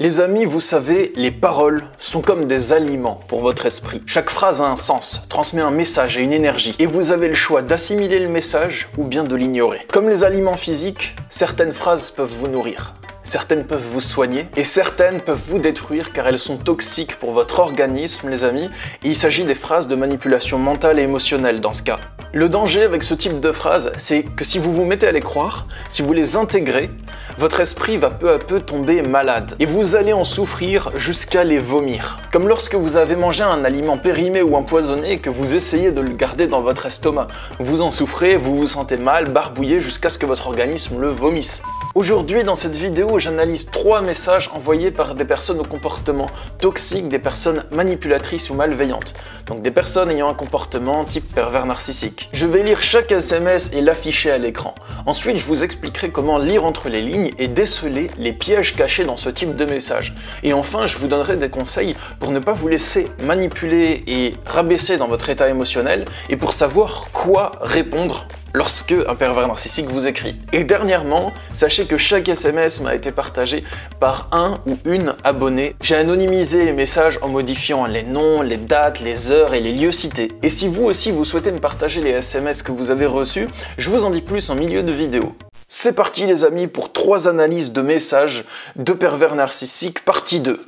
Les amis, vous savez, les paroles sont comme des aliments pour votre esprit. Chaque phrase a un sens, transmet un message et une énergie, et vous avez le choix d'assimiler le message ou bien de l'ignorer. Comme les aliments physiques, certaines phrases peuvent vous nourrir. Certaines peuvent vous soigner et certaines peuvent vous détruire car elles sont toxiques pour votre organisme, les amis, et il s'agit des phrases de manipulation mentale et émotionnelle dans ce cas. Le danger avec ce type de phrases, c'est que si vous vous mettez à les croire, si vous les intégrez, votre esprit va peu à peu tomber malade et vous allez en souffrir jusqu'à les vomir. Comme lorsque vous avez mangé un aliment périmé ou empoisonné et que vous essayez de le garder dans votre estomac. Vous en souffrez, vous vous sentez mal, barbouillé jusqu'à ce que votre organisme le vomisse. Aujourd'hui, dans cette vidéo, j'analyse 3 messages envoyés par des personnes au comportement toxique, des personnes manipulatrices ou malveillantes. Donc des personnes ayant un comportement type pervers narcissique. Je vais lire chaque SMS et l'afficher à l'écran. Ensuite, je vous expliquerai comment lire entre les lignes et déceler les pièges cachés dans ce type de message. Et enfin, je vous donnerai des conseils pour ne pas vous laisser manipuler et rabaisser dans votre état émotionnel et pour savoir quoi répondre lorsque un pervers narcissique vous écrit. Et dernièrement, sachez que chaque SMS m'a été partagé par un ou une abonnée. J'ai anonymisé les messages en modifiant les noms, les dates, les heures et les lieux cités. Et si vous aussi vous souhaitez me partager les SMS que vous avez reçus, je vous en dis plus en milieu de vidéo. C'est parti les amis pour 3 analyses de messages de pervers narcissiques partie 2.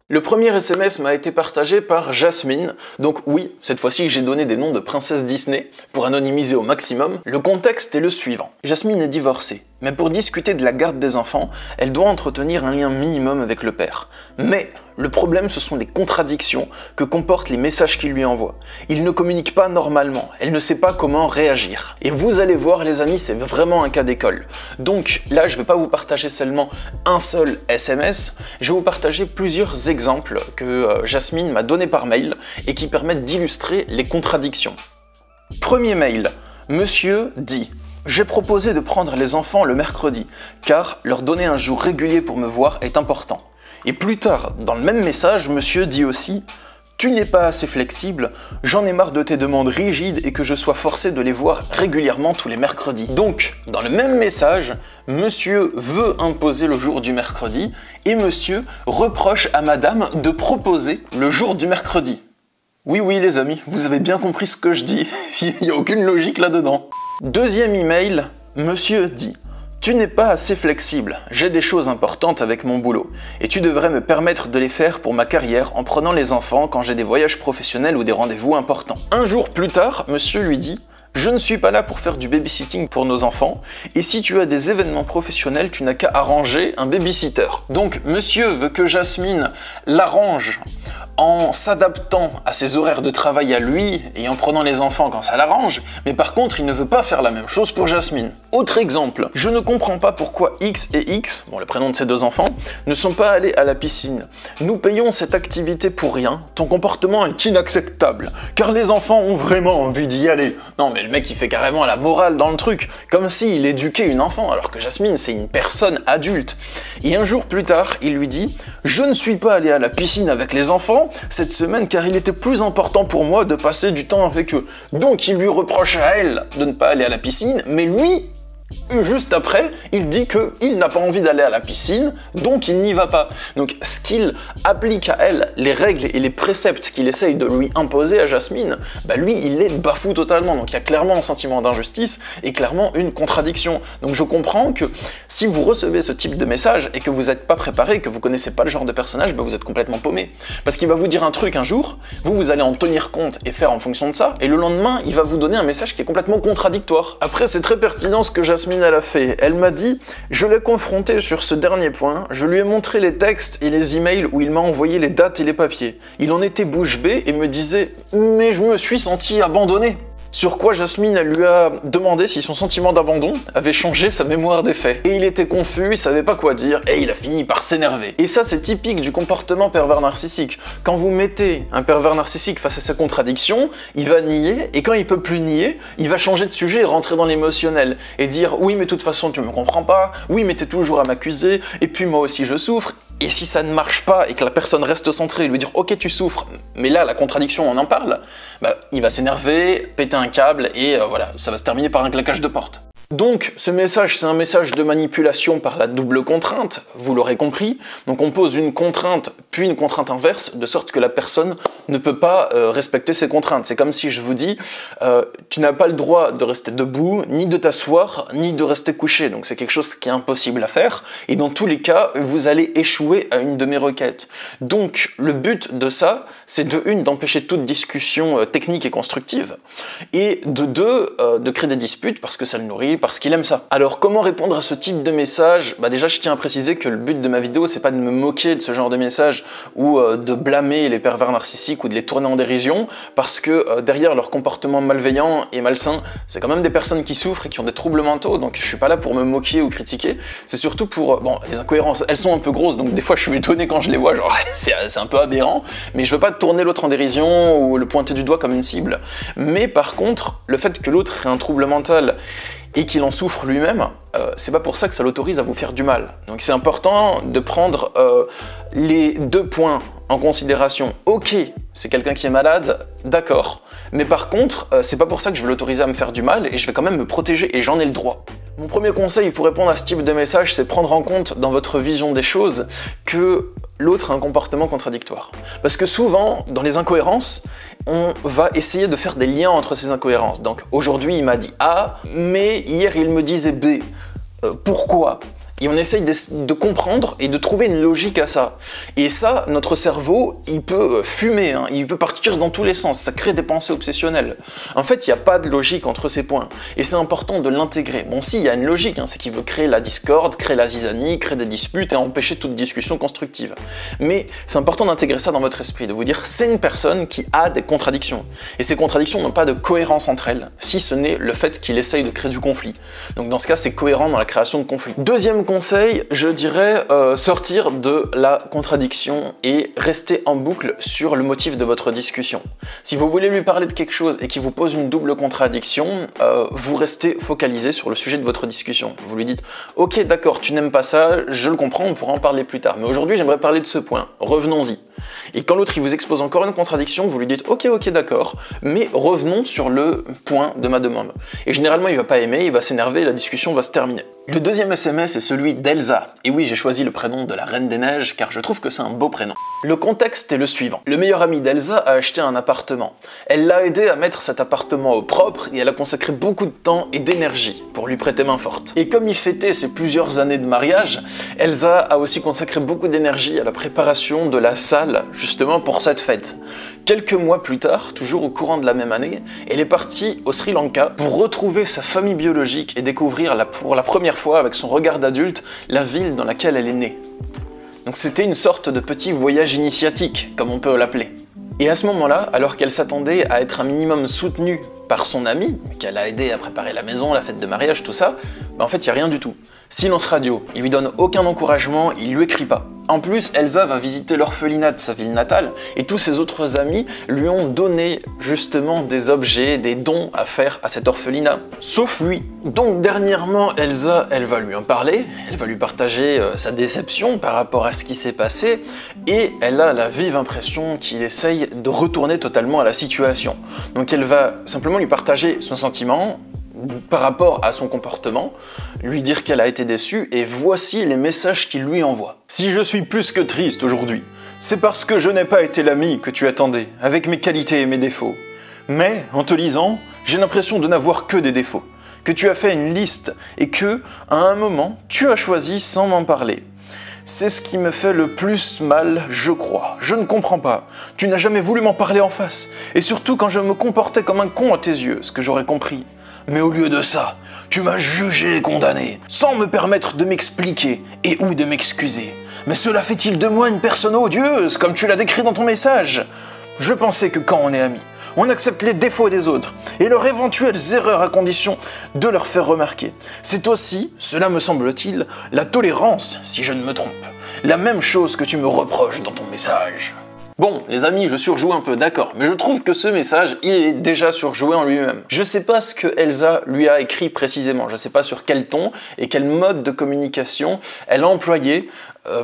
Le premier SMS m'a été partagé par Jasmine, donc oui, cette fois-ci j'ai donné des noms de princesses Disney pour anonymiser au maximum. Le contexte est le suivant. Jasmine est divorcée, mais pour discuter de la garde des enfants, elle doit entretenir un lien minimum avec le père. Mais le problème, ce sont les contradictions que comportent les messages qu'il lui envoie. Il ne communique pas normalement, elle ne sait pas comment réagir. Et vous allez voir les amis, c'est vraiment un cas d'école. Donc là, je ne vais pas vous partager seulement un seul SMS, je vais vous partager plusieurs exemples que Jasmine m'a donné par mail et qui permettent d'illustrer les contradictions. Premier mail, monsieur dit: j'ai proposé de prendre les enfants le mercredi, car leur donner un jour régulier pour me voir est important. Et plus tard, dans le même message, monsieur dit aussi: tu n'es pas assez flexible, j'en ai marre de tes demandes rigides et que je sois forcé de les voir régulièrement tous les mercredis. Donc, dans le même message, monsieur veut imposer le jour du mercredi et monsieur reproche à madame de proposer le jour du mercredi. Oui, les amis, vous avez bien compris ce que je dis, il n'y a aucune logique là-dedans. Deuxième email, monsieur dit: tu n'es pas assez flexible, j'ai des choses importantes avec mon boulot, et tu devrais me permettre de les faire pour ma carrière en prenant les enfants quand j'ai des voyages professionnels ou des rendez-vous importants. Un jour plus tard, monsieur lui dit: je ne suis pas là pour faire du babysitting pour nos enfants, et si tu as des événements professionnels, tu n'as qu'à arranger un babysitter. Donc monsieur veut que Jasmine l'arrange en s'adaptant à ses horaires de travail à lui et en prenant les enfants quand ça l'arrange, mais par contre il ne veut pas faire la même chose pour Jasmine. Autre exemple, je ne comprends pas pourquoi X et X, bon le prénom de ses 2 enfants, ne sont pas allés à la piscine. Nous payons cette activité pour rien, ton comportement est inacceptable, car les enfants ont vraiment envie d'y aller. Non mais le mec il fait carrément la morale dans le truc, comme s'il éduquait une enfant, alors que Jasmine c'est une personne adulte. Et un jour plus tard, il lui dit: je ne suis pas allé à la piscine avec les enfants cette semaine car il était plus important pour moi de passer du temps avec eux. Donc il lui reproche à elle de ne pas aller à la piscine, mais lui, juste après, il dit qu'il n'a pas envie d'aller à la piscine, donc il n'y va pas. Donc ce qu'il applique à elle, les règles et les préceptes qu'il essaye de lui imposer à Jasmine, bah lui il les bafoue totalement. Donc il y a clairement un sentiment d'injustice et clairement une contradiction. Donc je comprends que si vous recevez ce type de message et que vous n'êtes pas préparé, que vous connaissez pas le genre de personnage, bah vous êtes complètement paumé. Parce qu'il va vous dire un truc un jour, vous allez en tenir compte et faire en fonction de ça, et le lendemain il va vous donner un message qui est complètement contradictoire. Après c'est très pertinent ce que Jasmine elle a fait. Elle m'a dit: je l'ai confronté sur ce dernier point, je lui ai montré les textes et les emails où il m'a envoyé les dates et les papiers. Il en était bouche bée et me disait: mais je me suis senti abandonné. Sur quoi Jasmine elle lui a demandé si son sentiment d'abandon avait changé sa mémoire des faits. Et il était confus, il savait pas quoi dire, et il a fini par s'énerver. Et ça c'est typique du comportement pervers narcissique. Quand vous mettez un pervers narcissique face à sa contradiction, il va nier, et quand il peut plus nier, il va changer de sujet et rentrer dans l'émotionnel. Et dire: oui mais de toute façon tu me comprends pas, oui mais t'es toujours à m'accuser, et puis moi aussi je souffre. Et si ça ne marche pas et que la personne reste centrée, lui dire « Ok, tu souffres, mais là, la contradiction, on en parle », bah, il va s'énerver, péter un câble et voilà, ça va se terminer par un claquage de porte. Donc, ce message, c'est un message de manipulation par la double contrainte, vous l'aurez compris. Donc, on pose une contrainte, puis une contrainte inverse, de sorte que la personne ne peut pas respecter ses contraintes. C'est comme si je vous dis, tu n'as pas le droit de rester debout, ni de t'asseoir, ni de rester couché. Donc, c'est quelque chose qui est impossible à faire. Et dans tous les cas, vous allez échouer à une de mes requêtes. Donc, le but de ça, c'est de une, d'empêcher toute discussion technique et constructive, et de deux, de créer des disputes parce que ça le nourrit, parce qu'il aime ça. Alors comment répondre à ce type de message? Bah déjà je tiens à préciser que le but de ma vidéo c'est pas de me moquer de ce genre de message ou de blâmer les pervers narcissiques ou de les tourner en dérision, parce que derrière leur comportement malveillant et malsain, c'est quand même des personnes qui souffrent et qui ont des troubles mentaux, donc je suis pas là pour me moquer ou critiquer, c'est surtout pour... bon, les incohérences, elles sont un peu grosses, donc des fois je suis étonné quand je les vois, genre c'est un peu aberrant, mais je veux pas tourner l'autre en dérision ou le pointer du doigt comme une cible. Mais par contre, le fait que l'autre ait un trouble mental et qu'il en souffre lui-même, c'est pas pour ça que ça l'autorise à vous faire du mal. Donc c'est important de prendre les deux points en considération. Ok, c'est quelqu'un qui est malade, d'accord, mais par contre, c'est pas pour ça que je vais l'autoriser à me faire du mal et je vais quand même me protéger et j'en ai le droit. Mon premier conseil pour répondre à ce type de message, c'est prendre en compte dans votre vision des choses que l'autre a un comportement contradictoire. Parce que souvent, dans les incohérences, on va essayer de faire des liens entre ces incohérences. Donc aujourd'hui, il m'a dit A, mais hier, il me disait B. Pourquoi ? Et on essaye de comprendre et de trouver une logique à ça. Et ça, notre cerveau, il peut fumer, hein, il peut partir dans tous les sens, ça crée des pensées obsessionnelles. En fait, il n'y a pas de logique entre ces points. Et c'est important de l'intégrer. Bon, si, il y a une logique, hein, c'est qu'il veut créer la discorde, créer la zizanie, créer des disputes et empêcher toute discussion constructive. Mais c'est important d'intégrer ça dans votre esprit, de vous dire c'est une personne qui a des contradictions. Et ces contradictions n'ont pas de cohérence entre elles, si ce n'est le fait qu'il essaye de créer du conflit. Donc dans ce cas, c'est cohérent dans la création de conflits. Deuxième conseil, je dirais sortir de la contradiction et rester en boucle sur le motif de votre discussion. Si vous voulez lui parler de quelque chose et qu'il vous pose une double contradiction, vous restez focalisé sur le sujet de votre discussion. Vous lui dites « Ok, d'accord, tu n'aimes pas ça, je le comprends, on pourra en parler plus tard. Mais aujourd'hui, j'aimerais parler de ce point. Revenons-y. » Et quand l'autre il vous expose encore une contradiction, vous lui dites « Ok, d'accord, mais revenons sur le point de ma demande. » Et généralement, il va pas aimer, il va s'énerver et la discussion va se terminer. Le deuxième SMS est celui d'Elsa. Et oui, j'ai choisi le prénom de la Reine des Neiges car je trouve que c'est un beau prénom. Le contexte est le suivant. Le meilleur ami d'Elsa a acheté un appartement. Elle l'a aidé à mettre cet appartement au propre et elle a consacré beaucoup de temps et d'énergie pour lui prêter main forte. Et comme il fêtait ses plusieurs années de mariage, Elsa a aussi consacré beaucoup d'énergie à la préparation de la salle justement pour cette fête. Quelques mois plus tard, toujours au courant de la même année, elle est partie au Sri Lanka pour retrouver sa famille biologique et découvrir pour la première fois avec son regard d'adulte la ville dans laquelle elle est née. Donc c'était une sorte de petit voyage initiatique, comme on peut l'appeler. Et à ce moment-là, alors qu'elle s'attendait à être un minimum soutenue par son ami, qu'elle a aidé à préparer la maison, la fête de mariage, tout ça, en fait il n'y a rien du tout. Silence radio, il lui donne aucun encouragement, il lui écrit pas. En plus, Elsa va visiter l'orphelinat de sa ville natale et tous ses autres amis lui ont donné justement des objets, des dons à faire à cet orphelinat. Sauf lui. Donc dernièrement, Elsa, elle va lui en parler, elle va lui partager sa déception par rapport à ce qui s'est passé et elle a la vive impression qu'il essaye de retourner totalement à la situation. Donc elle va simplement lui partager son sentiment par rapport à son comportement, lui dire qu'elle a été déçue, et voici les messages qu'il lui envoie. Si je suis plus que triste aujourd'hui, c'est parce que je n'ai pas été l'ami que tu attendais, avec mes qualités et mes défauts. Mais, en te lisant, j'ai l'impression de n'avoir que des défauts, que tu as fait une liste, et que, à un moment, tu as choisi sans m'en parler. C'est ce qui me fait le plus mal, je crois. Je ne comprends pas. Tu n'as jamais voulu m'en parler en face, et surtout quand je me comportais comme un con à tes yeux, ce que j'aurais compris. Mais au lieu de ça, tu m'as jugé et condamné, sans me permettre de m'expliquer et ou de m'excuser. Mais cela fait-il de moi une personne odieuse, comme tu l'as décrit dans ton message? Je pensais que quand on est amis, on accepte les défauts des autres et leurs éventuelles erreurs à condition de leur faire remarquer. C'est aussi, cela me semble-t-il, la tolérance, si je ne me trompe. La même chose que tu me reproches dans ton message. Bon, les amis, je surjoue un peu, d'accord, mais je trouve que ce message, il est déjà surjoué en lui-même. Je sais pas ce que Elsa lui a écrit précisément, je sais pas sur quel ton et quel mode de communication elle a employé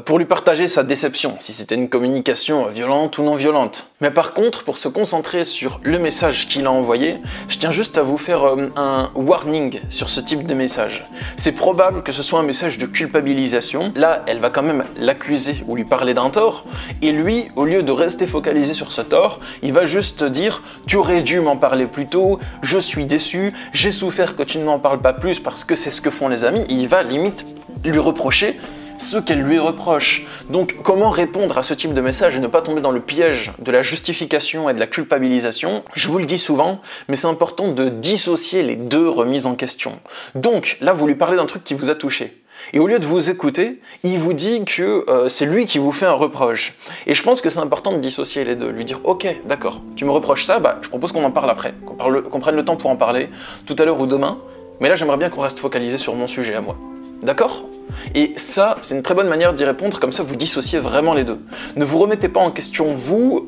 pour lui partager sa déception, si c'était une communication violente ou non violente. Mais par contre, pour se concentrer sur le message qu'il a envoyé, je tiens juste à vous faire un warning sur ce type de message. C'est probable que ce soit un message de culpabilisation. Là, elle va quand même l'accuser ou lui parler d'un tort, et lui, au lieu de rester focalisé sur ce tort, il va juste dire « Tu aurais dû m'en parler plus tôt, je suis déçu, j'ai souffert que tu ne m'en parles pas plus parce que c'est ce que font les amis. » Il va limite lui reprocher ce qu'elle lui reproche. Donc comment répondre à ce type de message et ne pas tomber dans le piège de la justification et de la culpabilisation? Je vous le dis souvent, mais c'est important de dissocier les deux remises en question. Donc là, vous lui parlez d'un truc qui vous a touché. Et au lieu de vous écouter, il vous dit que c'est lui qui vous fait un reproche. Et je pense que c'est important de dissocier les deux, lui dire « Ok, d'accord, tu me reproches ça, bah, je propose qu'on en parle après, qu'on prenne le temps pour en parler, tout à l'heure ou demain, mais là j'aimerais bien qu'on reste focalisé sur mon sujet à moi. » D'accord? Et ça, c'est une très bonne manière d'y répondre, comme ça vous dissociez vraiment les deux. Ne vous remettez pas en question vous,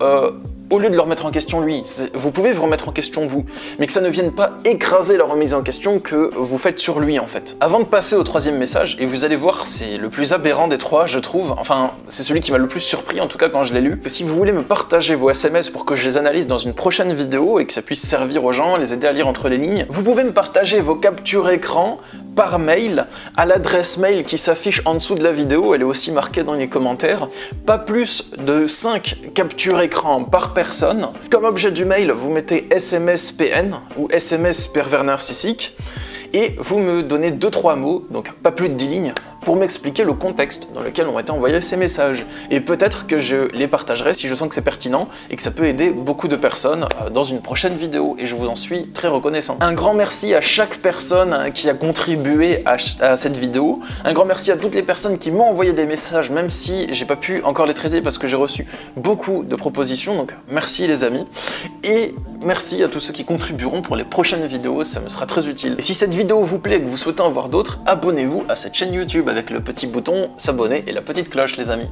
au lieu de le remettre en question lui. Vous pouvez vous remettre en question vous, mais que ça ne vienne pas écraser la remise en question que vous faites sur lui en fait. Avant de passer au troisième message, et vous allez voir, c'est le plus aberrant des trois, je trouve, enfin, c'est celui qui m'a le plus surpris, en tout cas quand je l'ai lu, que si vous voulez me partager vos SMS pour que je les analyse dans une prochaine vidéo et que ça puisse servir aux gens, les aider à lire entre les lignes, vous pouvez me partager vos captures écran par mail à l'adresse mail qui s'affiche en dessous de la vidéo, elle est aussi marquée dans les commentaires, pas plus de 5 captures écran par personne. Comme objet du mail, vous mettez SMS PN ou SMS pervers narcissique et vous me donnez 2-3 mots, donc pas plus de 10 lignes, pour m'expliquer le contexte dans lequel ont été envoyés ces messages. Et peut-être que je les partagerai si je sens que c'est pertinent et que ça peut aider beaucoup de personnes dans une prochaine vidéo, et je vous en suis très reconnaissant. Un grand merci à chaque personne qui a contribué à cette vidéo. Un grand merci à toutes les personnes qui m'ont envoyé des messages, même si j'ai pas pu encore les traiter parce que j'ai reçu beaucoup de propositions, donc merci les amis. Et merci à tous ceux qui contribueront pour les prochaines vidéos, ça me sera très utile. Et si cette vidéo vous plaît et que vous souhaitez en voir d'autres, abonnez-vous à cette chaîne YouTube avec le petit bouton s'abonner et la petite cloche les amis.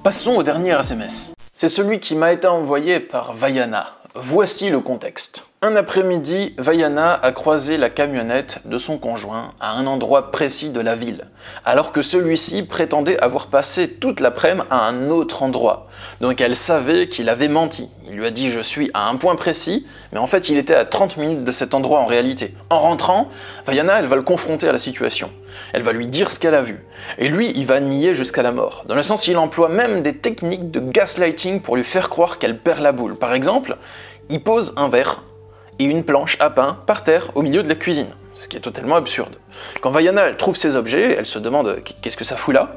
Passons au dernier SMS. C'est celui qui m'a été envoyé par Vaiana. Voici le contexte. Un après-midi, Vaiana a croisé la camionnette de son conjoint à un endroit précis de la ville, alors que celui-ci prétendait avoir passé toute l'après-midi à un autre endroit. Donc elle savait qu'il avait menti. Il lui a dit « je suis à un point précis », mais en fait il était à 30 minutes de cet endroit en réalité. En rentrant, Vaiana, elle va le confronter à la situation. Elle va lui dire ce qu'elle a vu. Et lui, il va nier jusqu'à la mort. Dans le sens, il emploie même des techniques de gaslighting pour lui faire croire qu'elle perd la boule. Par exemple, il pose un verre et une planche à pain par terre au milieu de la cuisine, ce qui est totalement absurde. Quand Vaiana elle trouve ces objets, elle se demande qu'est-ce que ça fout là,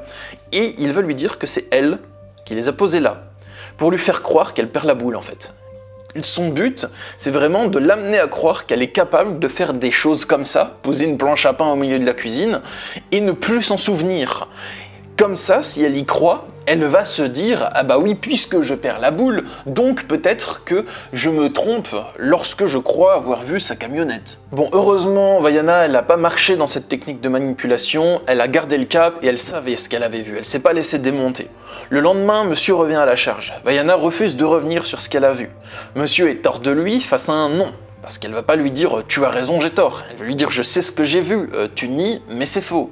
et il va lui dire que c'est elle qui les a posés là, pour lui faire croire qu'elle perd la boule en fait. Son but, c'est vraiment de l'amener à croire qu'elle est capable de faire des choses comme ça, poser une planche à pain au milieu de la cuisine, et ne plus s'en souvenir. Comme ça, si elle y croit, elle va se dire « Ah bah oui, puisque je perds la boule, donc peut-être que je me trompe lorsque je crois avoir vu sa camionnette. » Bon, heureusement, Vaiana, elle n'a pas marché dans cette technique de manipulation, elle a gardé le cap et elle savait ce qu'elle avait vu, elle s'est pas laissée démonter. Le lendemain, monsieur revient à la charge. Vaiana refuse de revenir sur ce qu'elle a vu. Monsieur est hors de lui face à un non. Parce qu'elle va pas lui dire « tu as raison, j'ai tort ». Elle va lui dire « je sais ce que j'ai vu, tu nies, mais c'est faux ».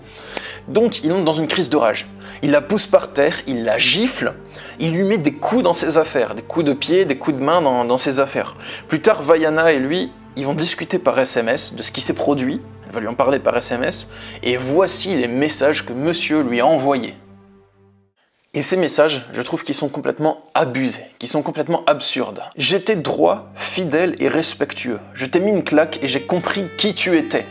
Donc il entre dans une crise de rage. Il la pousse par terre, il la gifle, il lui met des coups dans ses affaires, des coups de pied, des coups de main dans ses affaires. Plus tard, Vaiana et lui, ils vont discuter par SMS de ce qui s'est produit, elle va lui en parler par SMS, et voici les messages que monsieur lui a envoyés. Et ces messages, je trouve qu'ils sont complètement abusés, qu'ils sont complètement absurdes. J'étais droit, fidèle et respectueux. Je t'ai mis une claque et j'ai compris qui tu étais.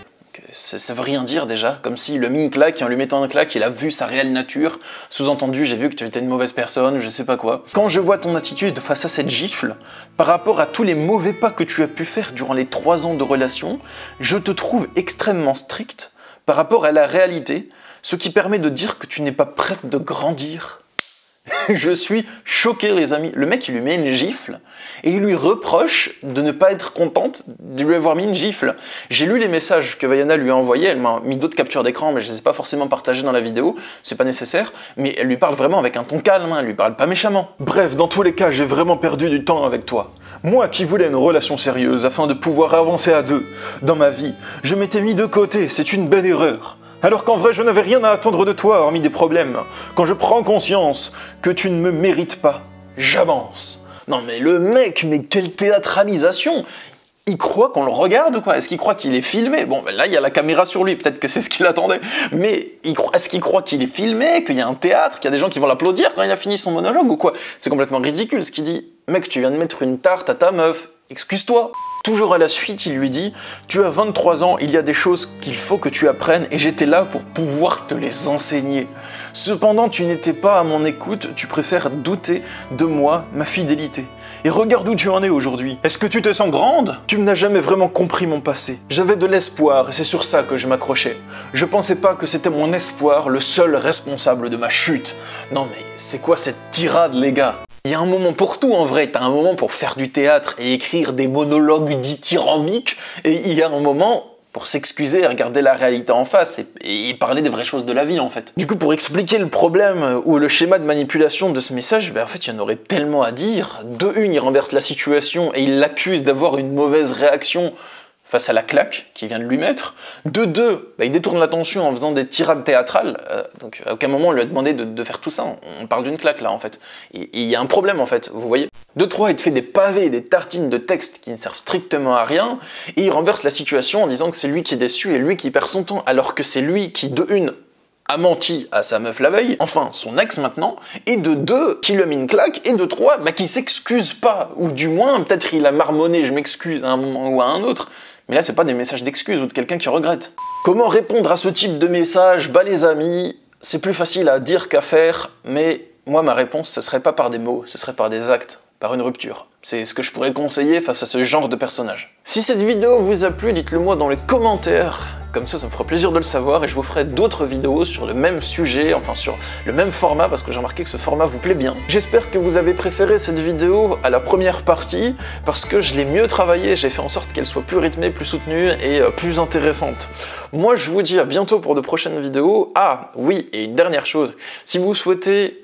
Ça veut rien dire déjà, comme s'il lui a mis une claque et en lui mettant une claque, il a vu sa réelle nature. Sous-entendu, j'ai vu que tu étais une mauvaise personne, je sais pas quoi. Quand je vois ton attitude face à cette gifle, par rapport à tous les mauvais pas que tu as pu faire durant les 3 ans de relation, je te trouve extrêmement strict par rapport à la réalité, ce qui permet de dire que tu n'es pas prête de grandir. Je suis choqué les amis. Le mec il lui met une gifle et il lui reproche de ne pas être contente de lui avoir mis une gifle. J'ai lu les messages que Vaiana lui a envoyés, elle m'a mis d'autres captures d'écran mais je les ai pas forcément partagées dans la vidéo, c'est pas nécessaire, mais elle lui parle vraiment avec un ton calme, elle lui parle pas méchamment. Bref, dans tous les cas, j'ai vraiment perdu du temps avec toi. Moi qui voulais une relation sérieuse afin de pouvoir avancer à deux dans ma vie, je m'étais mis de côté, c'est une belle erreur. Alors qu'en vrai, je n'avais rien à attendre de toi, hormis des problèmes. Quand je prends conscience que tu ne me mérites pas, j'avance. Non mais le mec, mais quelle théâtralisation! Il croit qu'on le regarde ou quoi? Est-ce qu'il croit qu'il est filmé? Bon, ben là, il y a la caméra sur lui, peut-être que c'est ce qu'il attendait. Mais est-ce qu'il croit qu'il est filmé, qu'il y a un théâtre, qu'il y a des gens qui vont l'applaudir quand il a fini son monologue ou quoi? C'est complètement ridicule ce qu'il dit. Mec, tu viens de mettre une tarte à ta meuf, excuse-toi. Toujours à la suite, il lui dit « Tu as 23 ans, il y a des choses qu'il faut que tu apprennes et j'étais là pour pouvoir te les enseigner. Cependant, tu n'étais pas à mon écoute, tu préfères douter de moi, ma fidélité. Et regarde où tu en es aujourd'hui. Est-ce que tu te sens grande? Tu n'as jamais vraiment compris mon passé. J'avais de l'espoir et c'est sur ça que je m'accrochais. Je pensais pas que c'était mon espoir le seul responsable de ma chute. Non mais c'est quoi cette tirade, les gars? Il y a un moment pour tout en vrai, t'as un moment pour faire du théâtre et écrire des monologues dithyrambiques, et il y a un moment pour s'excuser et regarder la réalité en face et parler des vraies choses de la vie en fait. Du coup, pour expliquer le problème ou le schéma de manipulation de ce message, ben en fait il y en aurait tellement à dire. De une, il renverse la situation et il l'accuse d'avoir une mauvaise réaction face à la claque qu'il vient de lui mettre. De deux, il détourne l'attention en faisant des tirades théâtrales, donc à aucun moment on lui a demandé de faire tout ça, on parle d'une claque là en fait. Et il y a un problème en fait, vous voyez. De trois, il te fait des pavés, des tartines de texte qui ne servent strictement à rien, et il renverse la situation en disant que c'est lui qui est déçu et lui qui perd son temps, alors que c'est lui qui, de une, a menti à sa meuf la veille, enfin son ex maintenant, et de deux, qui lui a mis une claque, et de trois, qui s'excuse pas, ou du moins, peut-être il a marmonné, je m'excuse à un moment ou à un autre, mais là c'est pas des messages d'excuses ou de quelqu'un qui regrette. Comment répondre à ce type de message? Bah les amis, c'est plus facile à dire qu'à faire, mais moi ma réponse ce serait pas par des mots, ce serait par des actes, par une rupture. C'est ce que je pourrais conseiller face à ce genre de personnage. Si cette vidéo vous a plu, dites-le moi dans les commentaires. Comme ça me fera plaisir de le savoir et je vous ferai d'autres vidéos sur le même sujet, enfin sur le même format parce que j'ai remarqué que ce format vous plaît bien. J'espère que vous avez préféré cette vidéo à la première partie parce que je l'ai mieux travaillée, j'ai fait en sorte qu'elle soit plus rythmée, plus soutenue et plus intéressante. Moi je vous dis à bientôt pour de prochaines vidéos. Ah oui, et une dernière chose, si vous souhaitez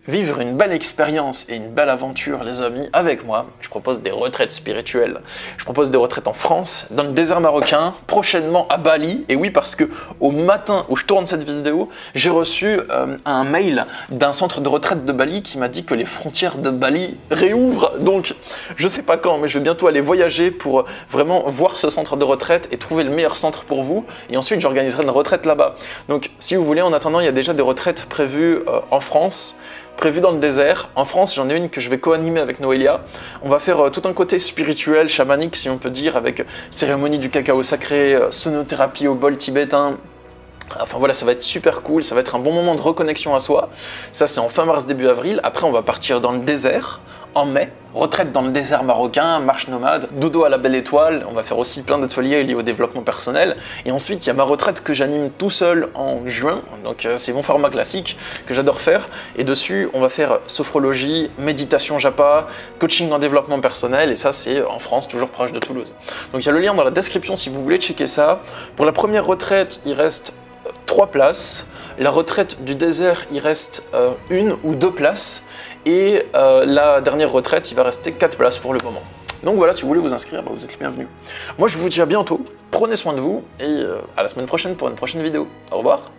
vivre une belle expérience et une belle aventure, les amis, avec moi, je propose des retraites spirituelles. Je propose des retraites en France, dans le désert marocain, prochainement à Bali. Et oui, parce que au matin où je tourne cette vidéo, j'ai reçu un mail d'un centre de retraite de Bali qui m'a dit que les frontières de Bali réouvrent. Donc, je sais pas quand, mais je vais bientôt aller voyager pour vraiment voir ce centre de retraite et trouver le meilleur centre pour vous. Et ensuite, j'organiserai une retraite là-bas. Donc, si vous voulez, en attendant, il y a déjà des retraites prévues en France, prévu dans le désert. En France, j'en ai une que je vais co-animer avec Noélia. On va faire tout un côté spirituel, chamanique, si on peut dire, avec cérémonie du cacao sacré, sonothérapie au bol tibétain. Enfin voilà, ça va être super cool, ça va être un bon moment de reconnexion à soi. Ça, c'est en fin mars, début avril. Après, on va partir dans le désert en mai. Retraite dans le désert marocain, marche nomade, dodo à la belle étoile. On va faire aussi plein d'ateliers liés au développement personnel. Et ensuite, il y a ma retraite que j'anime tout seul en juin. Donc c'est mon format classique que j'adore faire. Et dessus, on va faire sophrologie, méditation japa, coaching en développement personnel. Et ça, c'est en France, toujours proche de Toulouse. Donc il y a le lien dans la description si vous voulez checker ça. Pour la première retraite, il reste 3 places. La retraite du désert, il reste 1 ou 2 places. Et la dernière retraite, il va rester 4 places pour le moment. Donc voilà, si vous voulez vous inscrire, vous êtes les bienvenus. Moi, je vous dis à bientôt, prenez soin de vous, et à la semaine prochaine pour une prochaine vidéo. Au revoir.